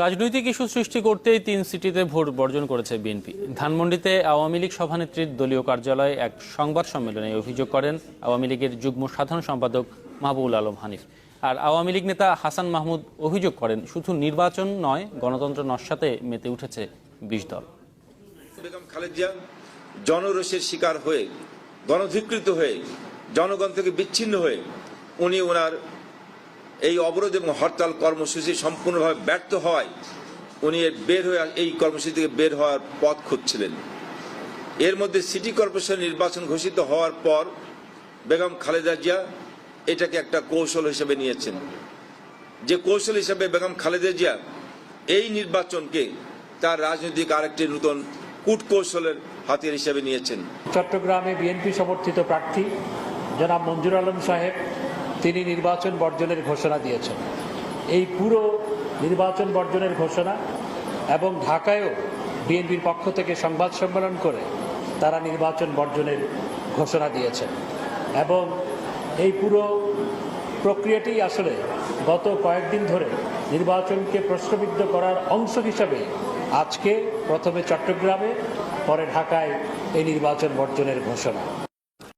রাজনৈতিক ইস্যু সৃষ্টি করতেই 3 সিটিতে ভোট বর্জন করেছে বিএনপি। ধানমন্ডিতে আওয়ামী লীগ সভানেত্রীর দলীয় কার্যালয়ে এক সংবাদ সম্মেলনে অভিযোগ করেন আওয়ামী লীগের যুগ্ম সাধারণ সম্পাদক মাহবুবুল আলম হানিফ। আর আওয়ামী লীগ নেতা হাসান মাহমুদ অভিযোগ করেন, শুধু নির্বাচন নয়, গণতন্ত্র নস্যাতে মেতে উঠেছে 20 দল। বেগম খালেদা জনরোষের শিকার হয়ে, গণধিকৃত হয়ে, জনগণ থেকে বিচ্ছিন্ন হয়ে উনি ওনার এই অবরোধ এবং হরতাল কর্মসূচি সম্পূর্ণভাবে ব্যর্থ হওয়ায় উনি এই কর্মসূচি থেকে বের হওয়ার পথ খুঁজছিলেন। এর মধ্যে সিটি কর্পোরেশন নির্বাচন ঘোষিত হওয়ার পর বেগম খালেদা জিয়া এটাকে একটা কৌশল হিসেবে নিয়েছেন। যে কৌশল হিসেবে বেগম খালেদা জিয়া এই নির্বাচনকে তার রাজনৈতিক আরেকটি নতুন কূটকৌশলের হাতিয়ার হিসেবে নিয়েছেন। চট্টগ্রামে বিএনপি সমর্থিত প্রার্থী জনাব মঞ্জুর আলম সাহেব তিনি নির্বাচন বর্জনের ঘোষণা দিয়েছেন। এই পুরো নির্বাচন বর্জনের ঘোষণা এবং ঢাকায়ও বিএনপির পক্ষ থেকে সংবাদ সম্মেলন করে তারা নির্বাচন বর্জনের ঘোষণা দিয়েছেন এবং এই পুরো প্রক্রিয়াটি আসলে গত কয়েকদিন ধরে নির্বাচনকে প্রশ্নবিদ্ধ করার অংশ হিসাবে আজকে প্রথমে চট্টগ্রামে, পরে ঢাকায় এই নির্বাচন বর্জনের ঘোষণা।